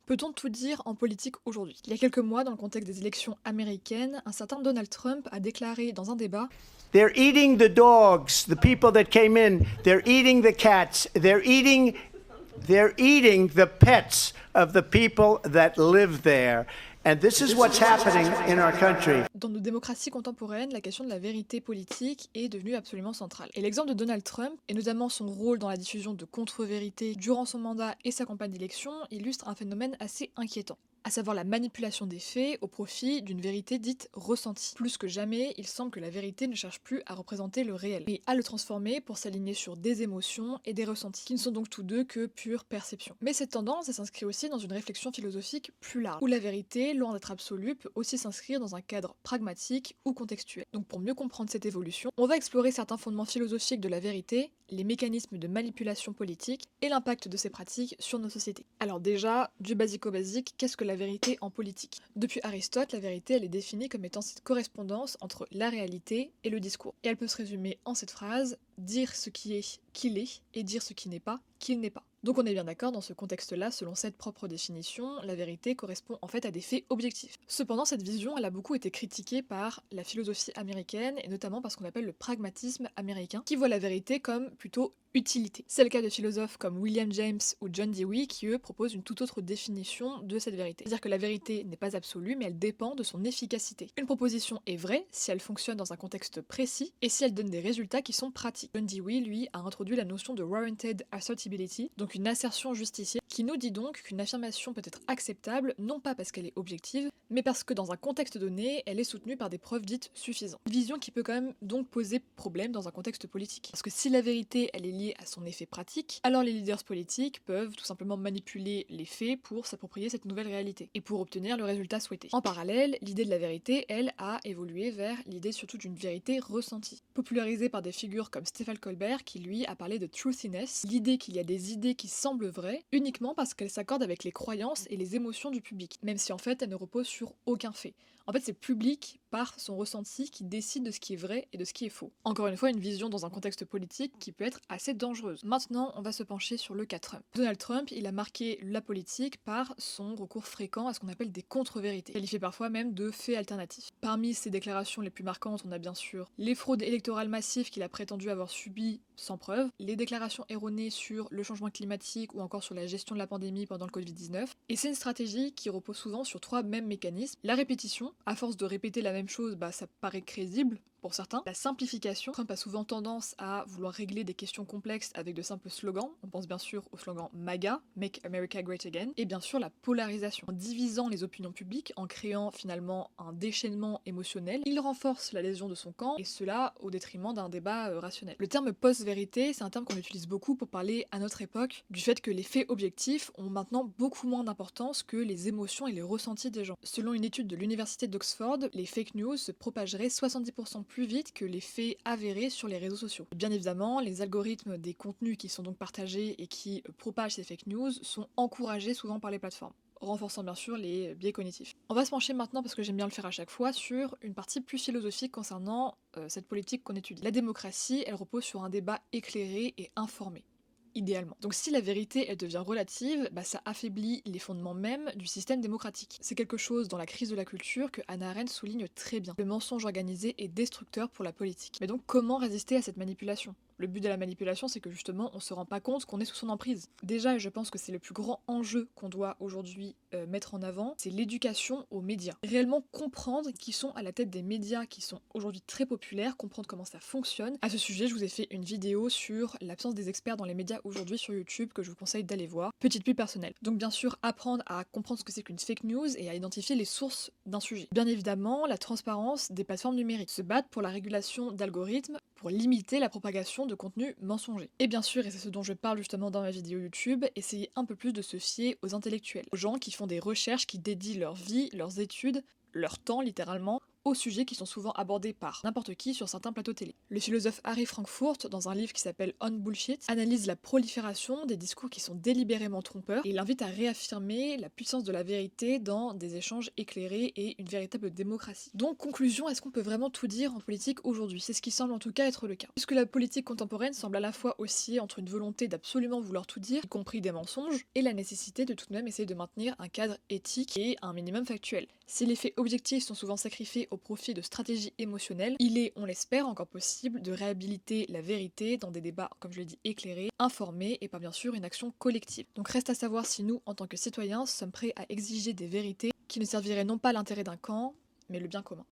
Peut-on tout dire en politique aujourd'hui? Il y a quelques mois, dans le contexte des élections américaines, un certain Donald Trump a déclaré dans un débat: They're eating the dogs, the people that came in. They're eating the cats. They're eating the pets of the people that live there. And this is what's happening in our country. dans nos démocraties contemporaines, la question de la vérité politique est devenue absolument centrale. Et l'exemple de Donald Trump, et notamment son rôle dans la diffusion de contre-vérités durant son mandat et sa campagne d'élection, illustre un phénomène assez inquiétant, à savoir la manipulation des faits au profit d'une vérité dite ressentie. Plus que jamais, il semble que la vérité ne cherche plus à représenter le réel, mais à le transformer pour s'aligner sur des émotions et des ressentis, qui ne sont donc tous deux que pure perception. Mais cette tendance, elle s'inscrit aussi dans une réflexion philosophique plus large, où la vérité, loin d'être absolue, peut aussi s'inscrire dans un cadre pragmatique ou contextuel. Donc pour mieux comprendre cette évolution, on va explorer certains fondements philosophiques de la vérité, les mécanismes de manipulation politique et l'impact de ces pratiques sur nos sociétés. Alors déjà, du basico-basique, qu'est-ce que la vérité en politique? Depuis Aristote, la vérité elle est définie comme étant cette correspondance entre la réalité et le discours. Et elle peut se résumer en cette phrase: dire ce qui est qu'il est et dire ce qui n'est pas qu'il n'est pas. Donc on est bien d'accord, dans ce contexte-là, selon cette propre définition, la vérité correspond en fait à des faits objectifs. Cependant, cette vision, elle a beaucoup été critiquée par la philosophie américaine, et notamment par ce qu'on appelle le pragmatisme américain, qui voit la vérité comme plutôt utilité. C'est le cas de philosophes comme William James ou John Dewey qui, eux, proposent une toute autre définition de cette vérité. C'est-à-dire que la vérité n'est pas absolue, mais elle dépend de son efficacité. Une proposition est vraie si elle fonctionne dans un contexte précis et si elle donne des résultats qui sont pratiques. John Dewey, lui, a introduit la notion de warranted assertibility, donc une assertion justifiée, qui nous dit donc qu'une affirmation peut être acceptable, non pas parce qu'elle est objective, mais parce que dans un contexte donné, elle est soutenue par des preuves dites suffisantes. Une vision qui peut quand même donc poser problème dans un contexte politique. Parce que si la vérité, elle est liée à son effet pratique, alors les leaders politiques peuvent tout simplement manipuler les faits pour s'approprier cette nouvelle réalité, et pour obtenir le résultat souhaité. En parallèle, l'idée de la vérité, elle, a évolué vers l'idée surtout d'une vérité ressentie, popularisée par des figures comme Stephen Colbert, qui lui a parlé de truthiness, l'idée qu'il y a des idées qui semblent vraies, uniquement parce qu'elles s'accordent avec les croyances et les émotions du public, même si en fait elles ne reposent sur aucun fait. En fait, c'est le public, par son ressenti, qui décide de ce qui est vrai et de ce qui est faux. Encore une fois, une vision dans un contexte politique qui peut être assez dangereuse. Maintenant, on va se pencher sur le cas Trump. Donald Trump, il a marqué la politique par son recours fréquent à ce qu'on appelle des contre-vérités, qualifiées parfois même de faits alternatifs. Parmi ses déclarations les plus marquantes, on a bien sûr les fraudes électorales massives qu'il a prétendu avoir subies sans preuve, les déclarations erronées sur le changement climatique ou encore sur la gestion de la pandémie pendant le Covid-19. Et c'est une stratégie qui repose souvent sur trois mêmes mécanismes: la répétition, à force de répéter la même chose, ça paraît crédible pour certains. La simplification, Trump a souvent tendance à vouloir régler des questions complexes avec de simples slogans. On pense bien sûr au slogan MAGA, Make America Great Again, et bien sûr la polarisation. En divisant les opinions publiques, en créant finalement un déchaînement émotionnel, il renforce l'adhésion de son camp, et cela au détriment d'un débat rationnel. Le terme post-vérité, c'est un terme qu'on utilise beaucoup pour parler à notre époque du fait que les faits objectifs ont maintenant beaucoup moins d'importance que les émotions et les ressentis des gens. Selon une étude de l'université d'Oxford, les fake news se propageraient 70% plus vite que les faits avérés sur les réseaux sociaux. Bien évidemment, les algorithmes des contenus qui sont donc partagés et qui propagent ces fake news sont encouragés souvent par les plateformes, renforçant bien sûr les biais cognitifs. On va se pencher maintenant, parce que j'aime bien le faire à chaque fois, sur une partie plus philosophique concernant cette politique qu'on étudie. La démocratie, elle repose sur un débat éclairé et informé, idéalement. Donc si la vérité elle devient relative, ça affaiblit les fondements mêmes du système démocratique. C'est quelque chose dans la crise de la culture que Hannah Arendt souligne très bien. Le mensonge organisé est destructeur pour la politique. Mais donc comment résister à cette manipulation? Le but de la manipulation, c'est que justement, on se rend pas compte qu'on est sous son emprise. Déjà, et je pense que c'est le plus grand enjeu qu'on doit aujourd'hui mettre en avant, c'est l'éducation aux médias. Réellement comprendre qui sont à la tête des médias qui sont aujourd'hui très populaires, comprendre comment ça fonctionne. À ce sujet, je vous ai fait une vidéo sur l'absence des experts dans les médias aujourd'hui sur YouTube que je vous conseille d'aller voir. Petite pub personnelle. Donc bien sûr, apprendre à comprendre ce que c'est qu'une fake news et à identifier les sources d'un sujet. Bien évidemment, la transparence des plateformes numériques. Se battre pour la régulation d'algorithmes pour limiter la propagation de contenu mensonger. Et bien sûr, et c'est ce dont je parle justement dans ma vidéo YouTube, essayez un peu plus de se fier aux intellectuels, aux gens qui font des recherches, qui dédient leur vie, leurs études, leur temps littéralement, aux sujets qui sont souvent abordés par n'importe qui sur certains plateaux télé. Le philosophe Harry Frankfurt, dans un livre qui s'appelle On Bullshit, analyse la prolifération des discours qui sont délibérément trompeurs et il invite à réaffirmer la puissance de la vérité dans des échanges éclairés et une véritable démocratie. Donc, conclusion, est-ce qu'on peut vraiment tout dire en politique aujourd'hui? C'est ce qui semble en tout cas être le cas. Puisque la politique contemporaine semble à la fois osciller entre une volonté d'absolument vouloir tout dire, y compris des mensonges, et la nécessité de tout de même essayer de maintenir un cadre éthique et un minimum factuel. Si les faits objectifs sont souvent sacrifiés au profit de stratégies émotionnelles, il est, on l'espère, encore possible de réhabiliter la vérité dans des débats, comme je l'ai dit, éclairés, informés et par bien sûr une action collective. Donc reste à savoir si nous, en tant que citoyens, sommes prêts à exiger des vérités qui ne serviraient non pas l'intérêt d'un camp, mais le bien commun.